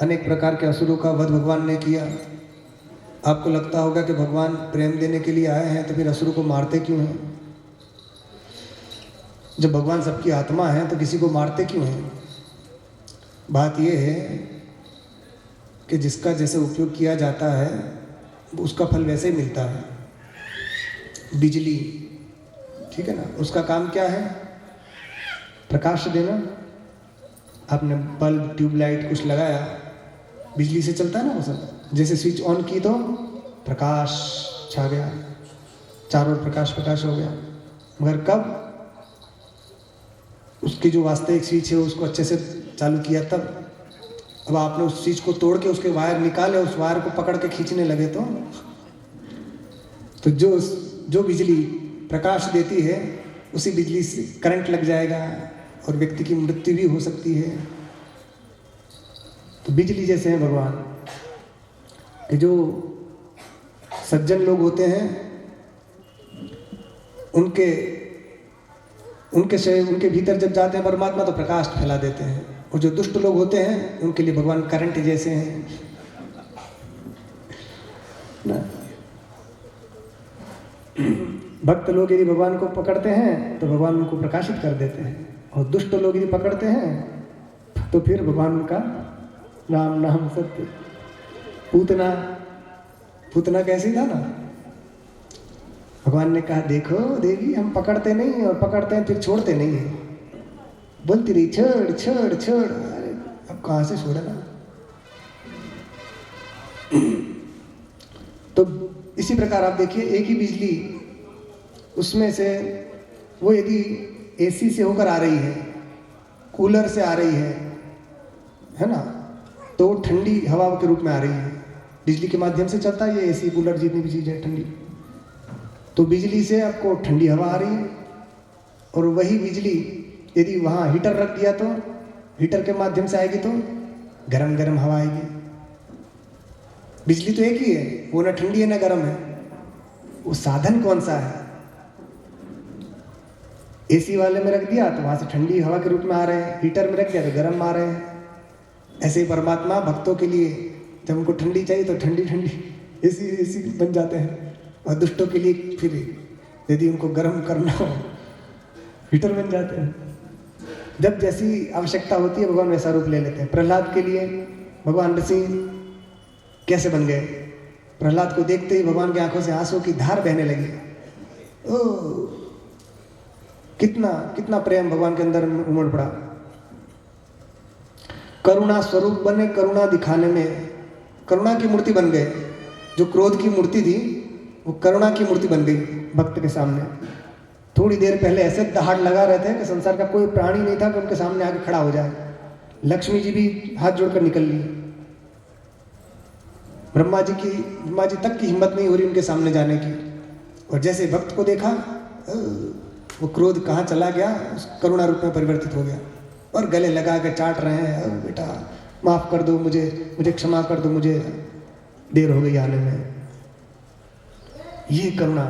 अनेक प्रकार के असुरों का वध भगवान ने किया। आपको लगता होगा कि भगवान प्रेम देने के लिए आए हैं तो फिर असुरों को मारते क्यों हैं? जब भगवान सबकी आत्मा है तो किसी को मारते क्यों हैं? बात यह है कि जिसका जैसे उपयोग किया जाता है उसका फल वैसे ही मिलता है। बिजली, ठीक है ना, उसका काम क्या है? प्रकाश देना। आपने बल्ब, ट्यूबलाइट कुछ लगाया, बिजली से चलता है ना वो सब। जैसे स्विच ऑन की तो प्रकाश छा गया, चारों ओर प्रकाश प्रकाश हो गया। मगर कब उसकी जो वास्तविक स्विच है उसको अच्छे से चालू किया तब। अब आपने उस स्विच को तोड़ के उसके वायर निकाले, उस वायर को पकड़ के खींचने लगे तो जो बिजली प्रकाश देती है उसी बिजली से करंट लग जाएगा और व्यक्ति की मृत्यु भी हो सकती है। तो बिजली जैसे हैं भगवान कि जो सज्जन लोग होते हैं उनके भीतर जब जाते हैं परमात्मा तो प्रकाश फैला देते हैं, और जो दुष्ट लोग होते हैं उनके लिए भगवान करंट जैसे हैं ना। भक्त लोग यदि भगवान को पकड़ते हैं तो भगवान उनको प्रकाशित कर देते हैं, और दुष्ट लोग यदि पकड़ते हैं तो फिर भगवान उनका राम नाम सत्य। पूतना कैसी था ना, भगवान ने कहा देखो देवी हम पकड़ते नहीं और पकड़ते हैं फिर छोड़ते नहीं है। बोलती रही छोड़ छोड़ छोड़, अरे अब कहाँ से छोड़ेगा। तो इसी प्रकार आप देखिए एक ही बिजली, उसमें से वो यदि एसी से होकर आ रही है, कूलर से आ रही है ना, तो वो ठंडी हवा के रूप में आ रही है। बिजली के माध्यम से चलता है ये एसी कूलर जितनी भी चीज़ है ठंडी। तो बिजली से आपको ठंडी हवा आ रही है, और वही बिजली यदि वहाँ हीटर रख दिया तो हीटर के माध्यम से आएगी तो गरम गरम हवा आएगी। बिजली तो एक ही है, वो ना ठंडी है ना गर्म है। वो साधन कौन सा है? एसी वाले में रख दिया तो वहाँ से ठंडी हवा के रूप में आ रहे हैं, हीटर में रख दिया तो गर्म आ रहे हैं। ऐसे ही परमात्मा भक्तों के लिए जब उनको ठंडी चाहिए तो ठंडी ठंडी एसी बन जाते हैं, और दुष्टों के लिए फिर यदि उनको गर्म करना हो हीटर बन जाते हैं। जब जैसी आवश्यकता होती है भगवान वैसा रूप ले लेते हैं। प्रहलाद के लिए भगवान ऋषि कैसे बन गए? प्रहलाद को देखते ही भगवान की आंखों से आंसू की धार बहने लगी। ओ कितना कितना प्रेम भगवान के अंदर उमड़ पड़ा। करुणा स्वरूप बने, करुणा दिखाने में करुणा की मूर्ति बन गए। जो क्रोध की मूर्ति थी वो करुणा की मूर्ति बन गई भक्त के सामने। थोड़ी देर पहले ऐसे दहाड़ लगा रहे थे कि संसार का कोई प्राणी नहीं था कि उनके सामने आके खड़ा हो जाए। लक्ष्मी जी भी हाथ जोड़कर निकल ली। ब्रह्मा जी तक की हिम्मत नहीं हो रही उनके सामने जाने की। और जैसे भक्त को देखा वो क्रोध कहाँ चला गया, उस करुणा रूप में परिवर्तित हो गया, और गले लगा के चाट रहे हैं, बेटा माफ कर दो मुझे क्षमा कर दो, मुझे देर हो गई आने में। ये करुणा,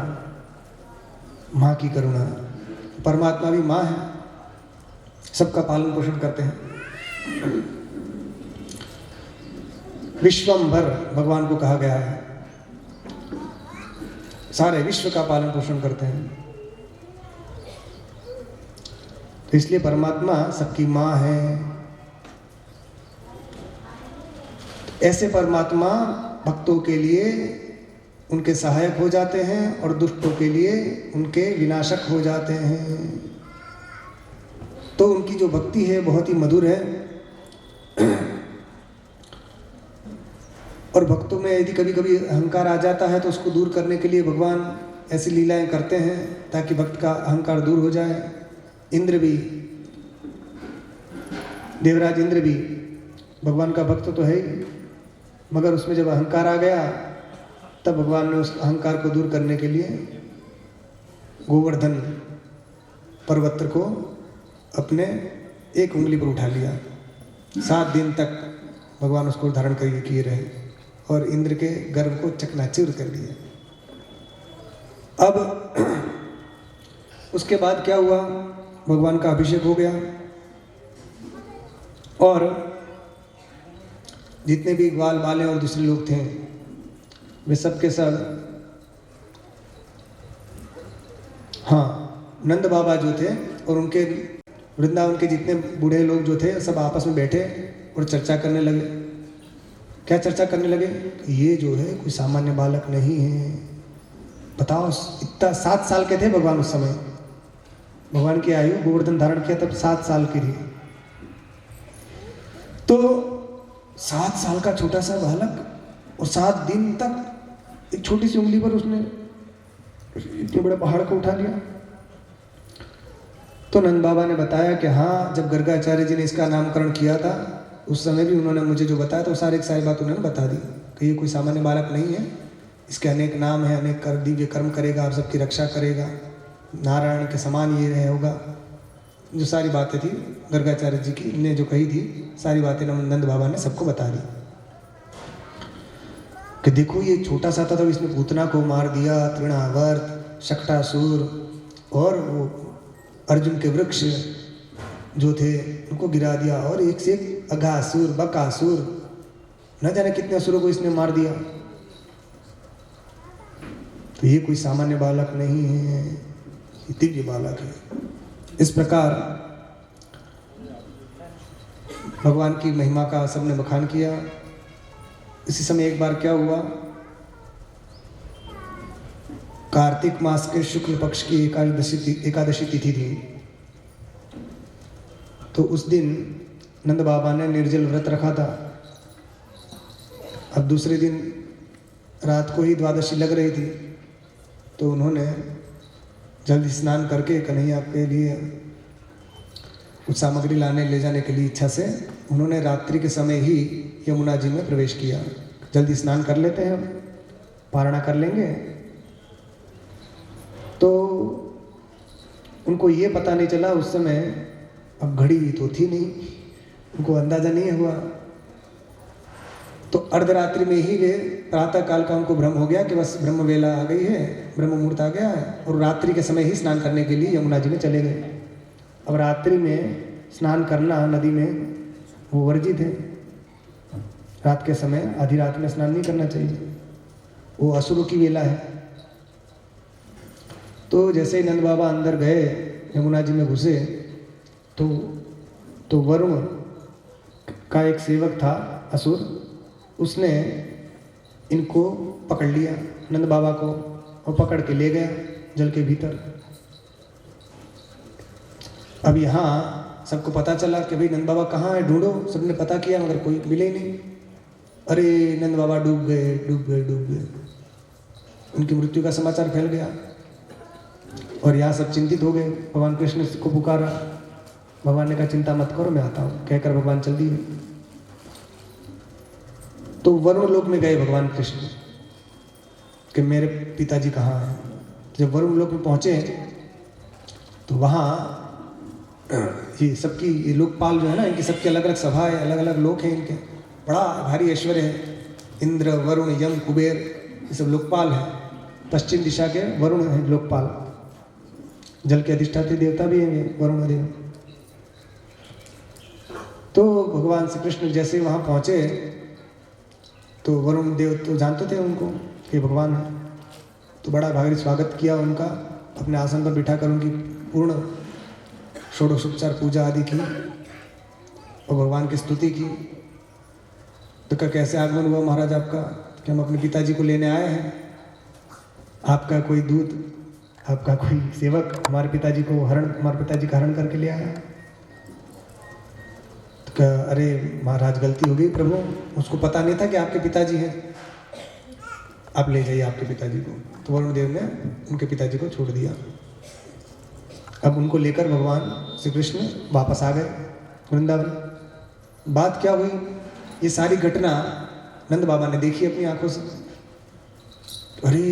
माँ की करुणा। परमात्मा भी माँ है, सबका पालन पोषण करते हैं। विश्वंभर भगवान को कहा गया है, सारे विश्व का पालन पोषण करते हैं। तो इसलिए परमात्मा सबकी माँ है। ऐसे परमात्मा भक्तों के लिए उनके सहायक हो जाते हैं और दुष्टों के लिए उनके विनाशक हो जाते हैं। तो उनकी जो भक्ति है बहुत ही मधुर है। और भक्तों में यदि कभी कभी अहंकार आ जाता है तो उसको दूर करने के लिए भगवान ऐसी लीलाएं करते हैं ताकि भक्त का अहंकार दूर हो जाए। इंद्र भी, देवराज इंद्र भी भगवान का भक्त तो है ही, मगर उसमें जब अहंकार आ गया तब भगवान ने उस अहंकार को दूर करने के लिए गोवर्धन पर्वत को अपने एक उंगली पर उठा लिया। 7 दिन तक भगवान उसको धारण करके किए रहे और इंद्र के गर्भ को चकनाचूर कर दिया। अब उसके बाद क्या हुआ, भगवान का अभिषेक हो गया और जितने भी ग्वाल बाले और दूसरे लोग थे वे सब के सब, हाँ, नंद बाबा जो थे और उनके वृंदावन के जितने बूढ़े लोग जो थे सब आपस में बैठे और चर्चा करने लगे। क्या चर्चा करने लगे? ये जो है कोई सामान्य बालक नहीं है। बताओ, इतना 7 साल के थे भगवान उस समय। भगवान की आयु गोवर्धन धारण किया तब 7 साल की थी। तो 7 साल का छोटा सा बालक और 7 दिन तक एक छोटी सी उंगली पर उसने इतने बड़े पहाड़ को उठा लिया। तो नंद बाबा ने बताया कि हाँ, जब गर्गाचार्य जी ने इसका नामकरण किया था उस समय भी उन्होंने मुझे जो बताया तो सारी बात उन्होंने बता दी कि ये कोई सामान्य बालक नहीं है, इसके अनेक नाम है, अनेक दिव्य कर्म करेगा, आप सबकी रक्षा करेगा, नारायण के समान ये रहे होगा। जो सारी बातें थी गर्गाचार्य जी की ने जो कही थी, सारी बातें नंद बाबा ने सबको बता दी कि देखो ये छोटा सा था तब इसने पूतना को मार दिया, तृणावर्त, शक्टासुर और वो अर्जुन के वृक्ष जो थे उनको गिरा दिया, और एक से एक अघासुर, बकासुर, न जाने कितने असुरों को इसने मार दिया। तो ये कोई सामान्य बालक नहीं है, ये दिव्य बालक है। इस प्रकार भगवान की महिमा का सबने बखान किया। इसी समय एक बार क्या हुआ, कार्तिक मास के शुक्ल पक्ष की एकादशी तिथि थी। तो उस दिन नंद बाबा ने निर्जल व्रत रखा था। अब दूसरे दिन रात को ही द्वादशी लग रही थी, तो उन्होंने जल्दी स्नान करके कन्हैया के लिए कुछ सामग्री लाने ले जाने के लिए इच्छा से उन्होंने रात्रि के समय ही यमुना जी में प्रवेश किया। जल्दी स्नान कर लेते हैं, पारणा कर लेंगे। तो उनको ये पता नहीं चला उस समय, अब घड़ी तो थी नहीं, उनको अंदाजा नहीं हुआ। तो अर्धरात्रि में ही वे प्रातः काल का उनको भ्रम हो गया कि बस ब्रह्म वेला आ गई है, ब्रह्म मुहूर्त आ गया है, और रात्रि के समय ही स्नान करने के लिए यमुना जी में चले गए। अब रात्रि में स्नान करना नदी में वो वर्जित है। रात के समय आधी रात में स्नान नहीं करना चाहिए, वो असुरों की वेला है। तो जैसे ही नंद बाबा अंदर गए, यमुना जी में घुसे, तो वरुण का एक सेवक था असुर, उसने इनको पकड़ लिया, नंद बाबा को, और पकड़ के ले गया जल के भीतर। अब यहाँ सबको पता चला कि भाई नंद बाबा कहाँ है, ढूंढो। सबने पता किया मगर कोई मिले ही नहीं। अरे नंद बाबा डूब गए, डूब गए, डूब गए। उनकी मृत्यु का समाचार फैल गया और यहाँ सब चिंतित हो गए। भगवान कृष्ण को पुकारा, भगवान ने कहा चिंता मत करो, मैं आता हूँ, कहकर भगवान चल दिए। तो वरुण लोक में गए भगवान कृष्ण कि मेरे पिताजी कहाँ हैं। जब वरुण लोक में पहुँचे तो वहाँ ये सबकी, ये लोकपाल जो है ना, इनकी सबकी अलग अलग सभा है, अलग अलग लोक हैं इनके, बड़ा भारी ऐश्वर्य है। इंद्र, वरुण, यम, कुबेर, ये सब लोकपाल हैं। पश्चिम दिशा के वरुण हैं लोकपाल, जल के अधिष्ठात्री देवता भी हैं ये वरुण देव। तो भगवान श्री कृष्ण जैसे वहाँ पहुँचे तो वरुण देव तो जानते थे उनको कि भगवान है, तो बड़ा भारी स्वागत किया उनका। अपने आसन पर बिठाकर उनकी पूर्ण षोडशोपचार पूजा आदि की और भगवान की स्तुति की। तो क्या कैसे आगमन हुआ महाराज आपका? कि हम अपने पिताजी को लेने आए हैं, आपका कोई दूत, आपका कोई सेवक हमारे पिताजी का हरण करके ले आया। तो क्या, अरे महाराज गलती हो गई प्रभु, उसको पता नहीं था कि आपके पिताजी हैं, आप ले जाइए आपके पिताजी को। तो वरुण देव ने उनके पिताजी को छोड़ दिया। अब उनको लेकर भगवान श्री कृष्ण वापस आ गए वृंदावन। बात क्या हुई, ये सारी घटना नंद बाबा ने देखी अपनी आंखों से। अरे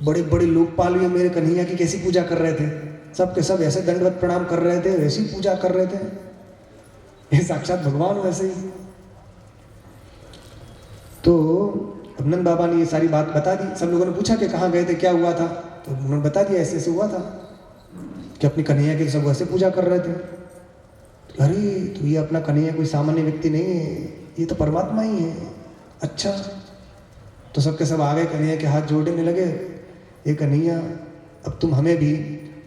बड़े बड़े लोकपाल भी मेरे कन्हैया की कैसी पूजा कर रहे थे, सब के सब ऐसे दंडवत प्रणाम कर रहे थे, वैसी पूजा कर रहे थे, ये साक्षात भगवान वैसे ही। तो अब नंद बाबा ने ये सारी बात बता दी। सब लोगों ने पूछा कि कहाँ गए थे, क्या हुआ था, तो उन्होंने बता दिया ऐसे ऐसे हुआ था कि अपनी कन्हैया की सब वैसे पूजा कर रहे थे। अरे तो ये अपना कन्हैया कोई सामान्य व्यक्ति नहीं है, ये तो परमात्मा ही है। अच्छा, तो सबके सब आगे कन्हैया के हाथ जोड़ने लगे। ये कन्हैया, अब तुम हमें भी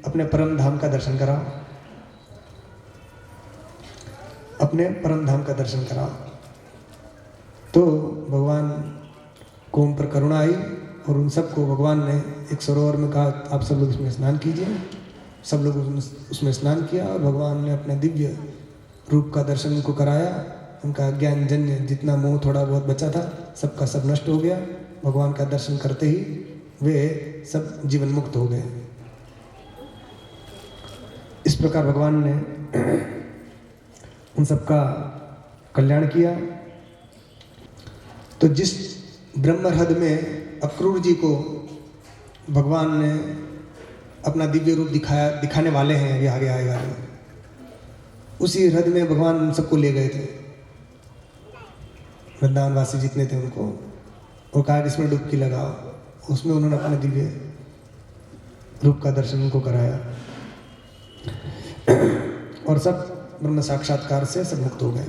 अपने परम धाम का दर्शन कराओ, अपने परम धाम का दर्शन कराओ। तो भगवान को उन पर करुणा आई और उन सबको भगवान ने एक सरोवर में कहा, आप सब लोग इसमें स्नान कीजिए। सब लोग उसमें स्नान किया और भगवान ने अपने दिव्य रूप का दर्शन उनको कराया। उनका ज्ञान जन्य जितना मोह थोड़ा बहुत बचा था, सबका सब नष्ट हो गया। भगवान का दर्शन करते ही वे सब जीवन मुक्त हो गए। इस प्रकार भगवान ने उन सबका कल्याण किया। तो जिस ब्रह्महृद में अक्रूर जी को भगवान ने अपना दिव्य रूप दिखाने वाले हैं, अभी आगे आएगा, उसी हृद में भगवान उन सबको ले गए थे, वृंदावन वासी जितने थे उनको, और कहा इसमें डुबकी लगाओ। उसमें उन्होंने अपने दिव्य रूप का दर्शन उनको कराया और सब ब्रह्म साक्षात्कार से सब मुक्त हो गए।